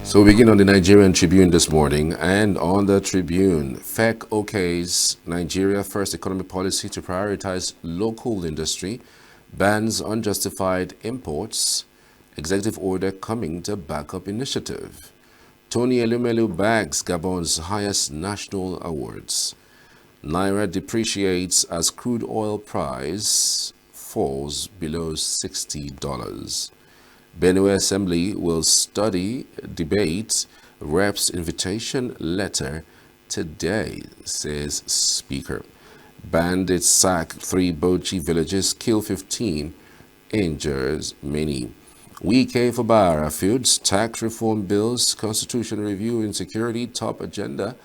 So we begin on the Nigerian Tribune this morning, and on the Tribune, FEC okays Nigeria first economic policy to prioritize local industry, bans unjustified imports, executive order coming to backup initiative. Tony Elumelu bags Gabon's highest national awards. Naira depreciates as crude oil price falls below $60. Benue Assembly will study, debate Rep's invitation letter today, says Speaker. Bandits sack 3 Bochi villages, kill 15, injures many. Wike for Bara Fields, tax reform bills, constitution review, insecurity top agenda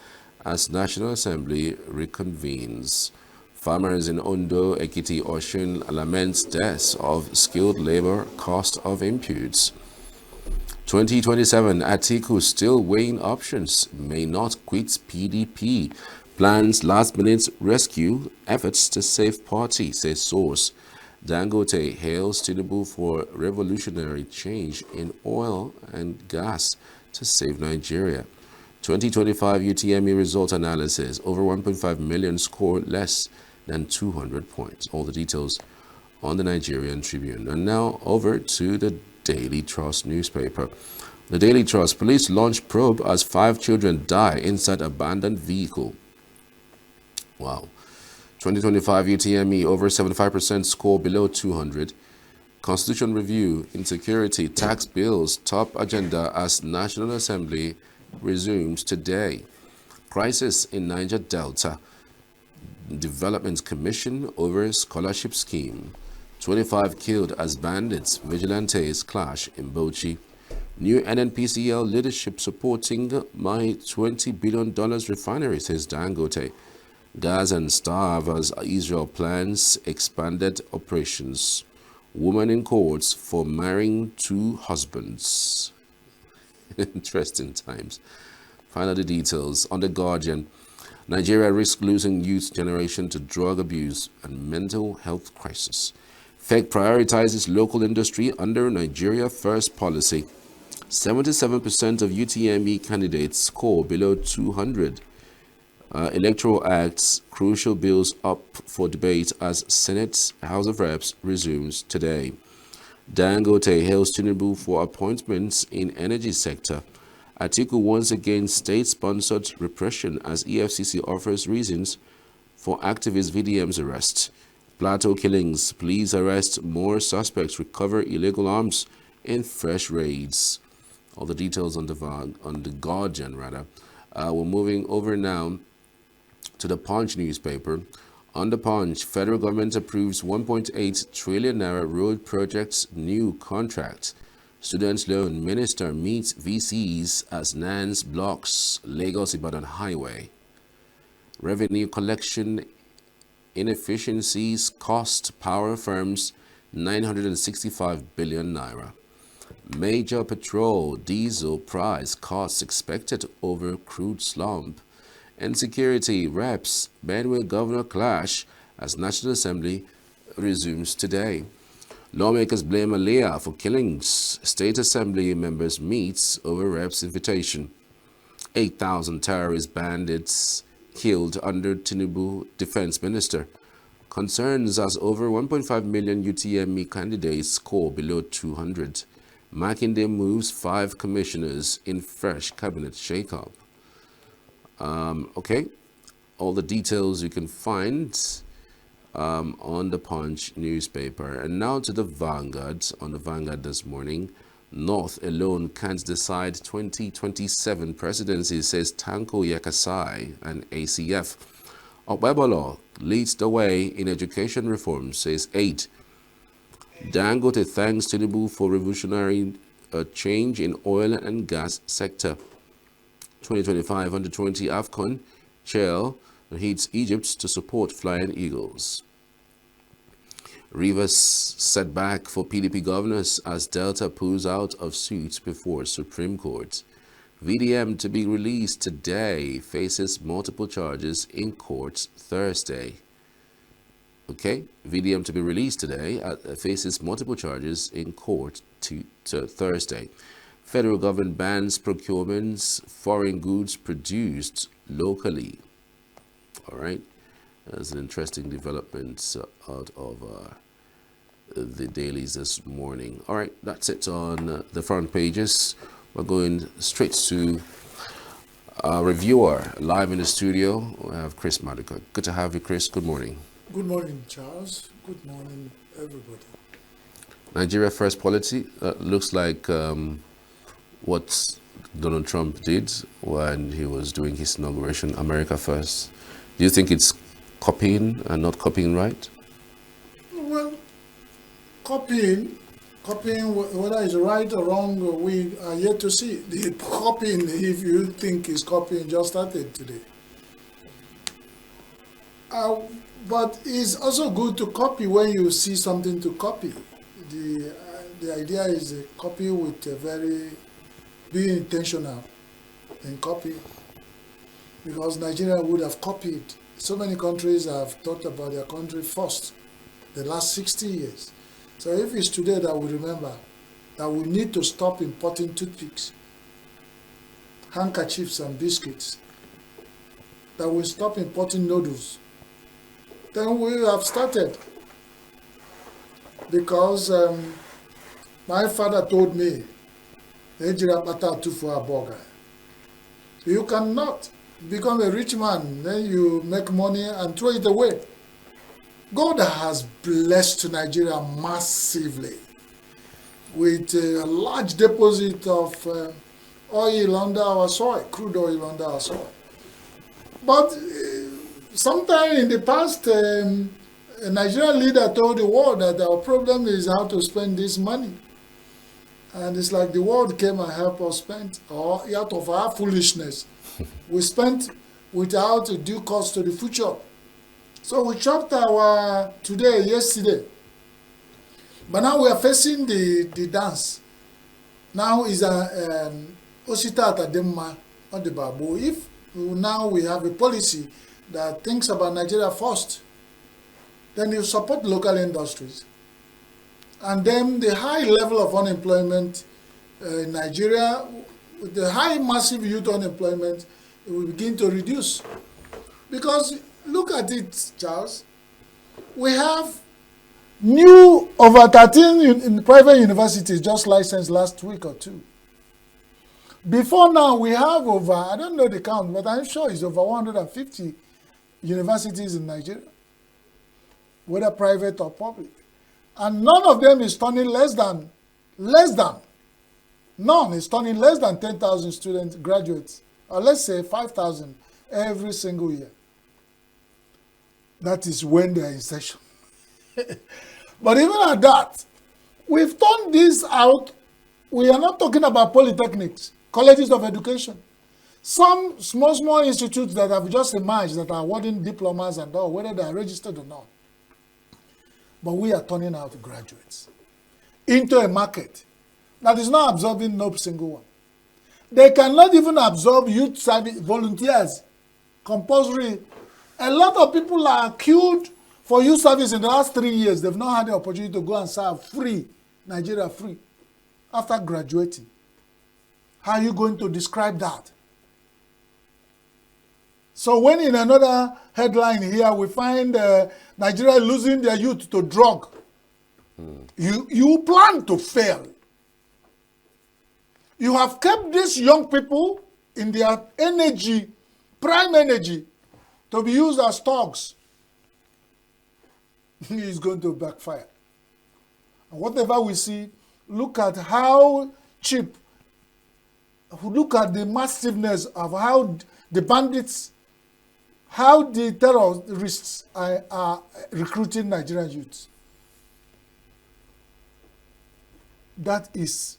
as National Assembly reconvenes. Farmers in Ondo, Ekiti, Osun laments deaths of skilled labor, cost of inputs. 2027, Atiku still weighing options, may not quit PDP. Plans last-minute rescue efforts to save party, says source. Dangote hails Tinubu for revolutionary change in oil and gas to save Nigeria. 2025 UTME result analysis, over 1.5 million score less than 200 points. All the details on the Nigerian Tribune. And now over to the Daily Trust newspaper. The Daily Trust, police launch probe as 5 children die inside abandoned vehicle. Wow. 2025 UTME, over 75% score below 200. Constitution review, insecurity, tax bills, top agenda as National Assembly resumes today. Crisis in Niger Delta. Development Commission over scholarship scheme. 25 killed as bandits, vigilantes clash in Bochi. New NNPCL leadership supporting my $20 billion refinery, says Dangote. Gaza starve as Israel plans expanded operations. Woman in courts for marrying 2 husbands. Interesting times. Final details on The Guardian. Nigeria risks losing youth generation to drug abuse and mental health crisis. FEC prioritizes local industry under Nigeria First policy. 77% of UTME candidates score below 200. Electoral Acts, crucial bills up for debate as Senate House of Reps resumes today. Dangote hails Tinubu for appointments in energy sector. Atiku once again state-sponsored repression as EFCC offers reasons for activist VDM's arrest. Plateau killings, police arrest more suspects, recover illegal arms in fresh raids. All the details on the Guardian, rather. We're moving over now to the Punch newspaper. On the Punch, federal government approves 1.8 trillion naira road projects new contract. Student loan minister meets VCs as NANS blocks Lagos-Ibadan highway. Revenue collection inefficiencies cost power firms 965 billion naira. Major petrol diesel price costs expected over crude slump. Insecurity reps Benue governor clash as National Assembly resumes today. Lawmakers blame Aliyah for killings. State Assembly members meets over Rep's invitation. 8,000 terrorist bandits killed under Tinubu defense minister. Concerns as over 1.5 million UTME candidates score below 200. Makinde moves 5 commissioners in fresh cabinet shakeup. Okay, all the details you can find on the Punch newspaper. And now to the Vanguard. On the Vanguard this morning, North alone can't decide 2027 presidency, says Tanko Yakasai and ACF. Okwebolo leads the way in education reform, says 8. Dangote thanks Tinubu for revolutionary change in oil and gas sector. 2025 Under-20 AFCON, Chel hits Egypt to support Flying Eagles. Rivers setback for PDP governors as Delta pulls out of suit before Supreme Court. VDM to be released today, faces multiple charges in court Thursday. Okay, VDM to be released today faces multiple charges in court to Thursday. Federal government bans procurements, foreign goods produced locally. All right. That's an interesting development out of the dailies this morning. All right, that's it on the front pages. We're going straight to our reviewer live in the studio. We have Chris MADUKA. Good to have you, Chris. Good morning. Good morning, Charles. Good morning, everybody. Nigeria First policy looks like what Donald Trump did when he was doing his inauguration, America First. Do you think it's copying and not copying right? Well, copying, whether it's right or wrong, we are yet to see. The copying, if you think it's copying, just started today. But it's also good to copy when you see something to copy. The idea is a copy with a being intentional in copy, because Nigeria would have copied. So many countries have talked about their country first the last 60 years. So if it's today that we remember that we need to stop importing toothpicks, handkerchiefs and biscuits, that we stop importing noodles, then we have started. Because my father told me, you cannot become a rich man, then you make money and throw it away. God has blessed Nigeria massively with a large deposit of oil under our soil, crude oil under our soil. But sometime in the past, a Nigerian leader told the world that our problem is how to spend this money. And it's like the world came and helped us spend, or out of our foolishness, we spent without a due cost to the future. So we chopped our yesterday. But now we are facing the dance. Now is a Osita Atademma on the Babu. If now we have a policy that thinks about Nigeria first, then you support local industries. And then the high level of unemployment in Nigeria, with the high massive youth unemployment, it will begin to reduce. Because look at it, Charles. We have new over 13 in private universities just licensed last week or two. Before now, we have over, I don't know the count, but I'm sure it's over 150 universities in Nigeria, whether private or public. And none of them is turning none is turning less than 10,000 students, graduates, or let's say 5,000 every single year. That is when they are in session. But even at that, we've turned this out. We are not talking about polytechnics, colleges of education. Some small institutes that have just emerged that are awarding diplomas and all, whether they are registered or not. But we are turning out graduates into a market that is not absorbing no single one. They cannot even absorb youth service volunteers, compulsory. A lot of people are queued for youth service in the last 3 years. They've not had the opportunity to go and serve free, Nigeria free, after graduating. How are you going to describe that? So when in another headline here, we find Nigeria losing their youth to drug, you plan to fail. You have kept these young people in their energy, prime energy, to be used as thugs. It's going to backfire. And whatever we see, look at how cheap, look at the massiveness of how the bandits, how the terrorists are recruiting Nigerian youths. That is.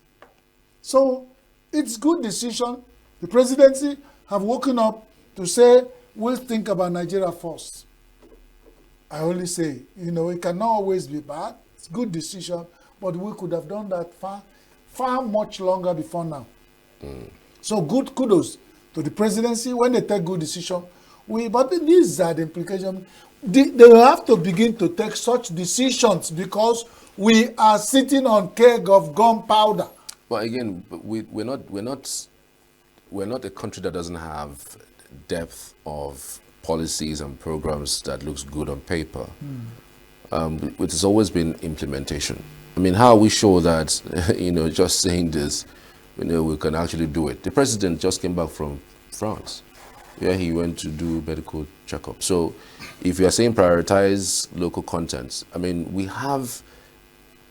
So it's good decision. The presidency have woken up to say, we'll think about Nigeria first. I only say, it cannot always be bad. It's good decision, but we could have done that far much longer before now. So good kudos to the presidency when they take good decision. But these are the implications. They have to begin to take such decisions because we are sitting on keg of gunpowder. But again, we're not a country that doesn't have depth of policies and programs that looks good on paper. It has always been implementation. I mean, how are we sure that, just saying this, we can actually do it? The president just came back from France, where he went to do medical checkup. So if you are saying prioritize local content, I mean, we have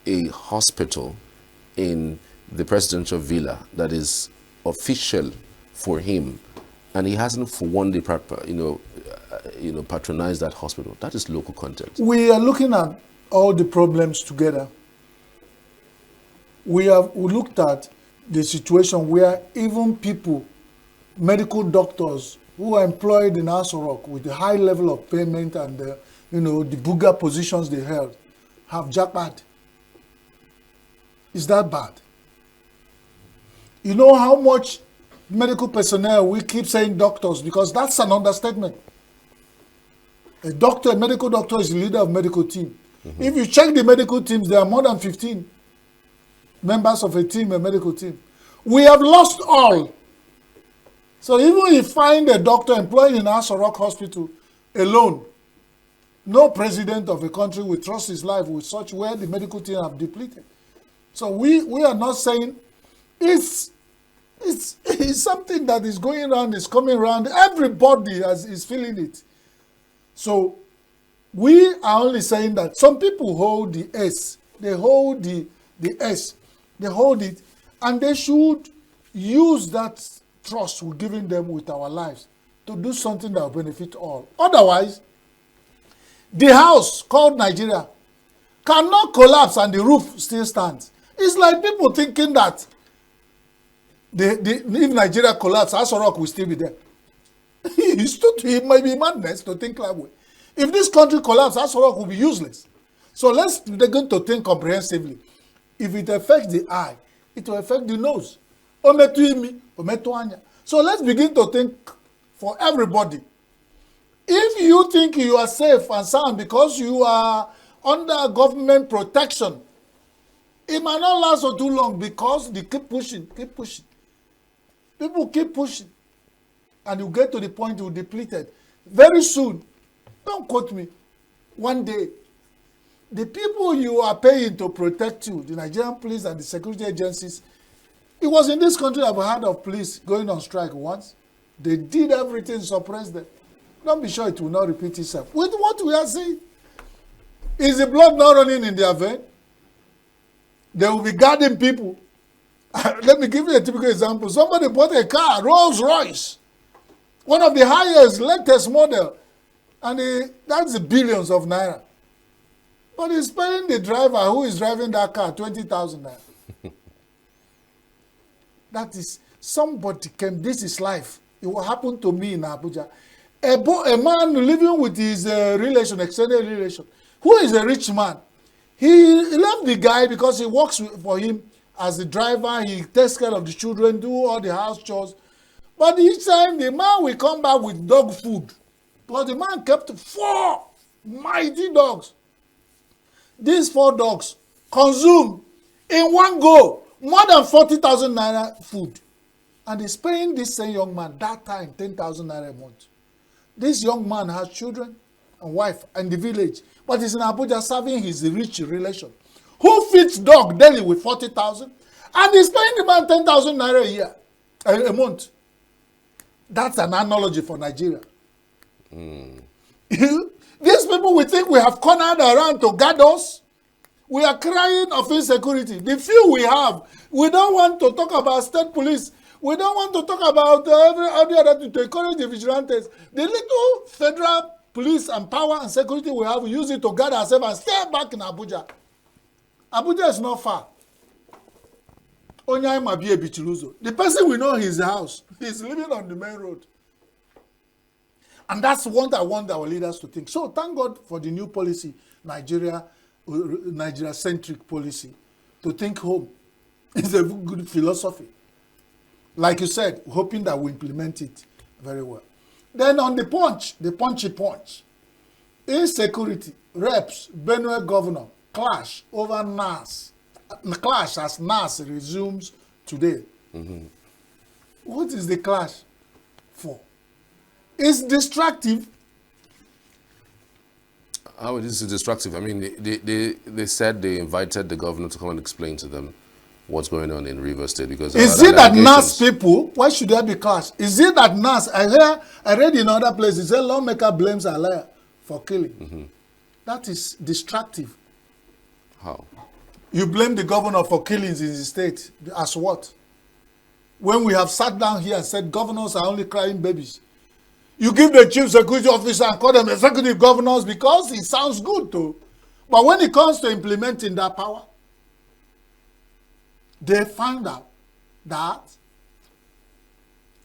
a hospital in the presidential villa that is official for him, and he hasn't for one day patronized that hospital. That is local content. We are looking at all the problems together. We looked at the situation where even people, medical doctors who are employed in Aso Rock with the high level of payment and the booger positions they held, have jackpot. Is that bad? You know how much medical personnel, we keep saying doctors because that's an understatement. A medical doctor is the leader of medical team. If you check the medical teams, there are more than 15 members of a medical team. We have lost all. So even if you find a doctor employed in Aso Rock Hospital alone, no president of a country will trust his life with such where the medical team have depleted. So we are not saying it's something that is going around, is coming around. Everybody is feeling it. So we are only saying that some people hold the S. They hold the S. They hold it. And they should use that trust we're giving them with our lives to do something that will benefit all. Otherwise, the house called Nigeria cannot collapse and the roof still stands. It's like people thinking that if Nigeria collapses, Aso Rock will still be there. It might be madness to think that way. If this country collapses, Aso Rock will be useless. So they're going to think comprehensively. If it affects the eye, it will affect the nose. So let's begin to think for everybody. If you think you are safe and sound because you are under government protection, it might not last for too long because they keep pushing. People keep pushing. And you get to the point you're depleted. Very soon, don't quote me, one day, the people you are paying to protect you, the Nigerian police and the security agencies, it was in this country I've heard of police going on strike once. They did everything to suppress them. Don't be sure it will not repeat itself. With what we are seeing, is the blood not running in their vein? They will be guarding people. Let me give you a typical example. Somebody bought a car, Rolls Royce, one of the highest, latest model, and that's the billions of naira. But he's paying the driver who is driving that car 20,000 naira. That is, somebody came, this is life. It will happen to me in Abuja. A man living with his extended relation, who is a rich man. He left the guy because he works for him as the driver. He takes care of the children, do all the house chores. But each time the man will come back with dog food. Because the man kept 4 mighty dogs. These 4 dogs consume in one go more than 40,000 naira food. And he's paying this same young man that time 10,000 naira a month. This young man has children and wife in the village, but he's in Abuja serving his rich relation, who feeds dog daily with 40,000, and he's paying the man 10,000 naira a year, a month. That's an analogy for Nigeria. These people, we think we have cornered around to guard us. We are crying of insecurity. The few we have, we don't want to talk about state police. We don't want to talk about every other thing to encourage the vigilantes. The little federal police and power and security we have, we use it to guard ourselves and stay back in Abuja. Abuja is not far. Onyai might be a Bichiluzo. The person we know his house. He's living on the main road. And that's what I want our leaders to think. So thank God for the new policy, Nigeria-centric policy, to think home. It's a good philosophy. Like you said, hoping that we implement it very well. Then on the punchy punch. Insecurity, reps, Benue governor, clash over NAS. Clash as NAS resumes today. What is the clash for? It's destructive. How is this destructive? I mean, they said they invited the governor to come and explain to them what's going on in Rivers State because is it that NAS people? Why should there be clash? Is it that NAS? I read in other places. A lawmaker blames a liar for killing. That is destructive. How? You blame the governor for killings in the state. As what? When we have sat down here and said governors are only crying babies. You give the chief security officer and call them executive governors because it sounds good too. But when it comes to implementing that power, they find out that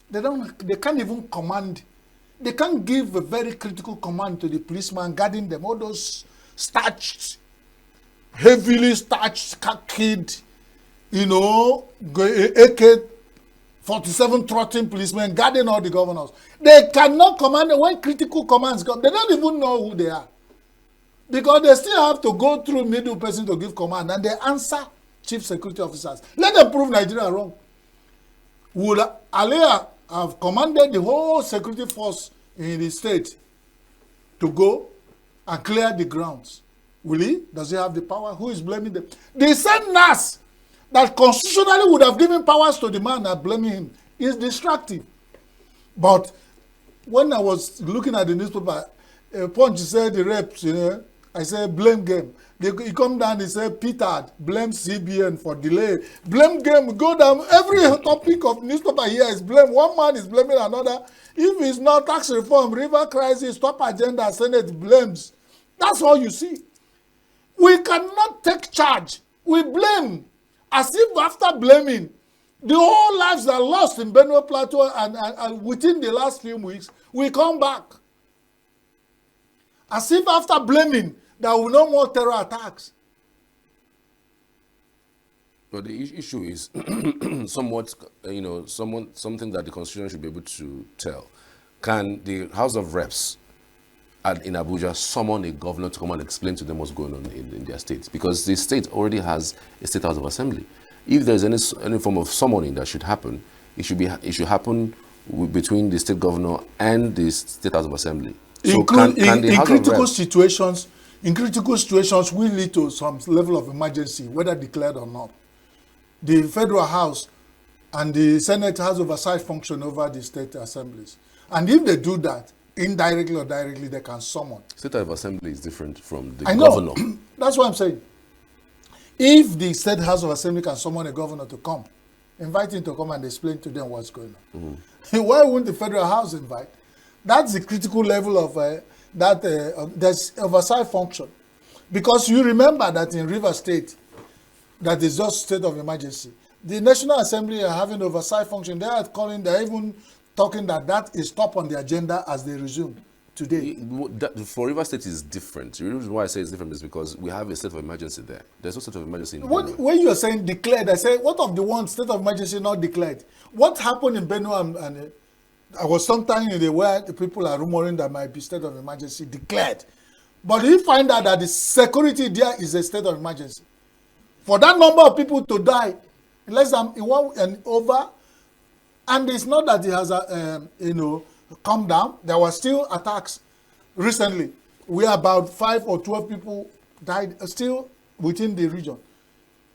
they can't even command. They can't give a very critical command to the policeman guarding them. All those starched, heavily starched, khakid, AK-47 trotting policemen guarding all the governors. They cannot command when critical commands come. They don't even know who they are. Because they still have to go through middle person to give command, and they answer chief security officers. Let them prove Nigeria wrong. Would Aliyah have commanded the whole security force in the state to go and clear the grounds? Will he? Does he have the power? Who is blaming them? The same NAS that constitutionally would have given powers to the man that blaming him is destructive. But when I was looking at the newspaper, Punch said the reps, I said blame game. He come down, he said Peter blames CBN for delay. Blame game, go down. Every topic of newspaper here is blame. One man is blaming another. If it's not tax reform, river crisis, top agenda, Senate blames. That's all you see. We cannot take charge. We blame. As if after blaming, the whole lives are lost in Benue Plateau and within the last few weeks, we come back. As if after blaming, there will no more terror attacks. But the issue is somewhat, something that the Constitution should be able to tell. Can the House of Reps in Abuja summon a governor to come and explain to them what's going on in their state? Because the state already has a state house of assembly. If there's any form of summoning that should happen, it should happen between the state governor and the state house of assembly. So in critical situations, will lead to some level of emergency, whether declared or not. The federal house and the Senate has oversight function over the state assemblies. And if they do that, indirectly or directly, they can summon. State house of assembly is different from the governor. That's what I'm saying. If the state house of assembly can summon a governor to come, invite him to come and explain to them what's going on. Why wouldn't the federal house invite? That's the critical level of there's oversight function. Because you remember that in Rivers State, that is just state of emergency. The National Assembly are having oversight function. They're even talking that is top on the agenda as they resume today. For Rivers State is different. The reason why I say it's different is because we have a state of emergency there. There's no state of emergency in Benue. When you're saying declared, I say, what of the one state of emergency not declared? What happened in Benue and I was sometime in the where the people are rumoring that might be state of emergency declared. But you find out that the security there is a state of emergency. For that number of people to die in less than over, and it's not that it has come down. There were still attacks recently where about 5 or 12 people died still within the region.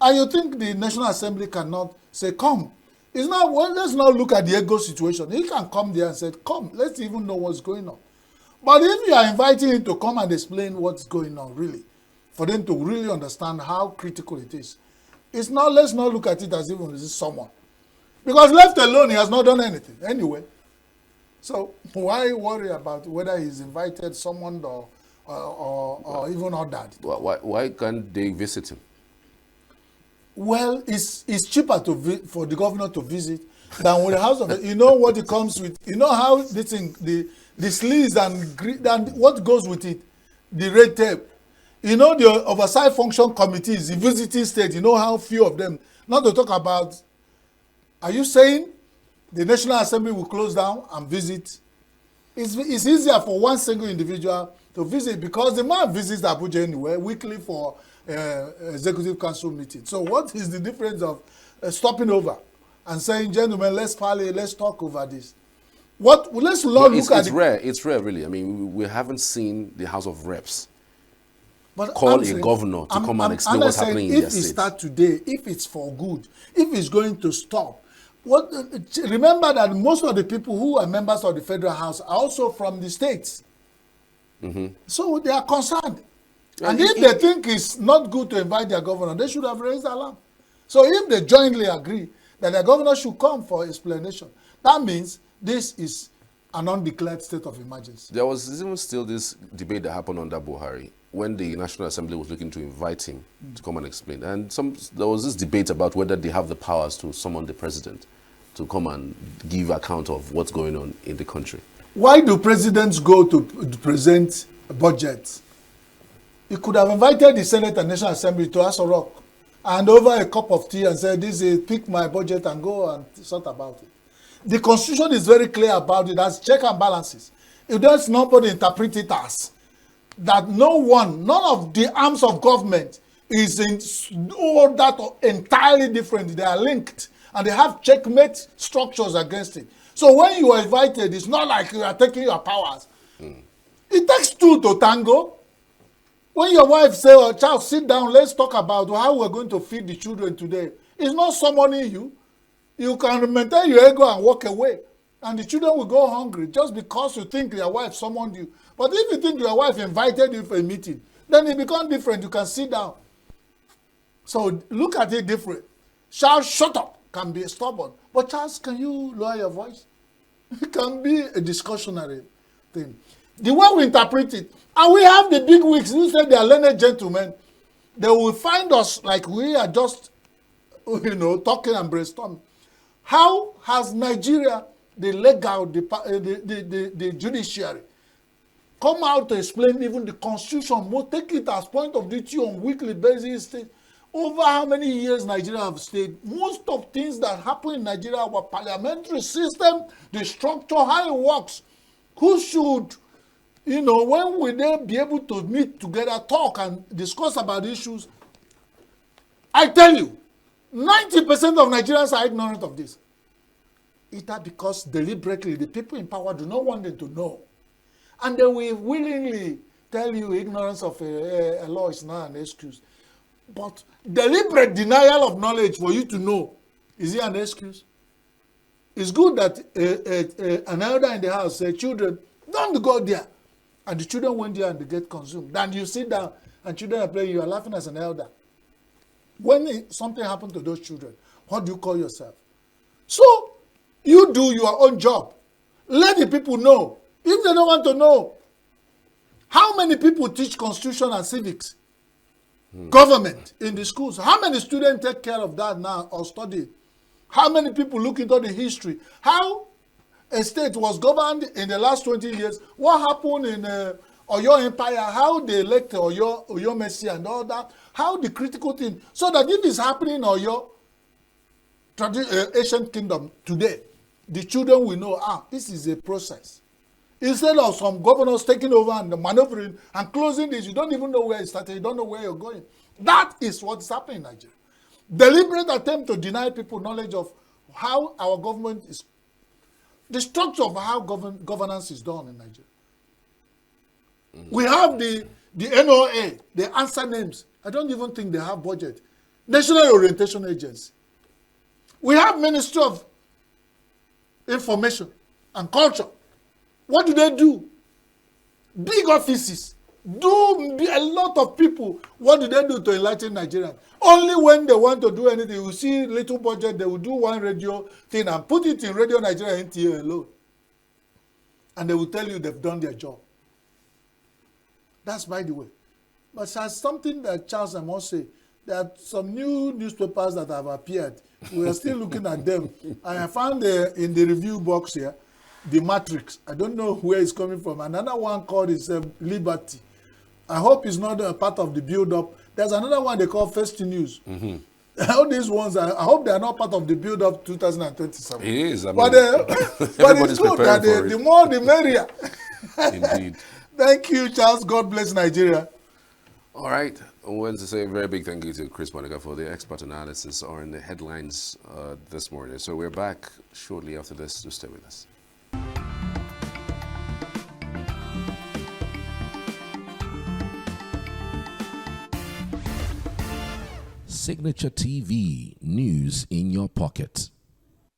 And you think the National Assembly cannot say, come. It's not, well, let's not look at the ego situation. He can come there and say, come, let's even know what's going on. But if you are inviting him to come and explain what's going on, really, for them to really understand how critical it is, it's not, let's not look at it as if it is someone. Because left alone, he has not done anything anyway. So why worry about whether he's invited someone or even ordered? Why can't they visit him? Well, it's cheaper for the governor to visit than with the House of. You know what it comes with. You know how this thing, the sleaze and what goes with it, the red tape. You know the oversight function committees, the visiting state. You know how few of them. Not to talk about. Are you saying the National Assembly will close down and visit? It's easier for one single individual to visit because the man visits Abuja anyway weekly for executive council meeting. So what is the difference of stopping over and saying, gentlemen, let's parley, let's talk over this. Let's look it's rare. It's rare, really. I mean, we haven't seen the House of Reps call a governor to come and explain what's happening in their state. If it start today, if it's for good, if it's going to stop, remember that most of the people who are members of the Federal House are also from the states. So they are concerned. And if they think it's not good to invite their governor, they should have raised the alarm. So if they jointly agree that the governor should come for explanation, that means this is an undeclared state of emergency. There was even still this debate that happened under Buhari when the National Assembly was looking to invite him to come and explain. And there was this debate about whether they have the powers to summon the president to come and give account of what's going on in the country. Why do presidents go to present budgets? He could have invited the Senate and National Assembly to Aso Rock and over a cup of tea and said, this is, pick my budget and go and sort about it. The Constitution is very clear about it as check and balances. It does nobody interpret it as that none of the arms of government is in all that entirely different. They are linked and they have checkmate structures against it. So when you are invited, it's not like you are taking your powers. It takes two to tango. When your wife says, oh, child, sit down, let's talk about how we're going to feed the children today. It's not summoning you. You can maintain your ego and walk away. And the children will go hungry just because you think your wife summoned you. But if you think your wife invited you for a meeting, then it becomes different. You can sit down. So look at it different. Charles, shut up, can be stubborn. But Charles, can you lower your voice? It can be a discussionary thing. The way we interpret it, and we have the big wigs who say they are learned gentlemen, they will find us like we are just, talking and brainstorming. How has Nigeria, the legal, the judiciary, come out to explain even the Constitution, take it as point of duty on weekly basis? Over how many years Nigeria have stayed? Most of things that happen in Nigeria, our parliamentary system, the structure, how it works, who should, when will they be able to meet together, talk and discuss about issues? I tell you, 90% of Nigerians are ignorant of this. Either because deliberately the people in power do not want them to know. And they will willingly tell you ignorance of a law is not an excuse. But deliberate denial of knowledge for you to know, is it an excuse? It's good that an elder in the house said, children, don't go there. And the children went there and they get consumed. Then you sit down and children are playing, you are laughing as an elder. When something happened to those children, what do you call yourself? So, you do your own job. Let the people know. If they don't want to know, how many people teach constitution and civics? Government in the schools. How many students take care of that now or study? How many people look into the history? How a state was governed in the last 20 years? What happened in Oyo Empire? How they elect Oyo Messi and all that? How the critical thing? So that if it's happening in Oyo, ancient kingdom today, the children will know, this is a process. Instead of some governors taking over and maneuvering and closing this, you don't even know where it started, you don't know where you're going. That is what's happening in Nigeria. Deliberate attempt to deny people knowledge of how our government is, the structure of how governance is done in Nigeria. We have the NOA, the answer names. I don't even think they have budget. National Orientation Agency. We have Ministry of Information and Culture. What do? Big offices. A lot of people, what do they do to enlighten Nigerians? Only when they want to do anything, you see little budget, they will do one radio thing and put it in Radio Nigeria NTA alone. And they will tell you they've done their job. That's by the way. But as something that Charles, I must say, there are some new newspapers that have appeared. We are still looking at them. I found in the review box here, The Matrix. I don't know where it's coming from. Another one called Liberty. I hope it's not a part of the build-up. There's another one they call First News. All these ones, I hope they are not part of the build-up 2027. It is. But it's good that the more the merrier. Indeed. Thank you, Charles. God bless Nigeria. All right. I want to say a very big thank you to Chris Monica for the expert analysis on the headlines this morning. So we're back shortly after this. So stay with us. Signature TV, news in your pocket.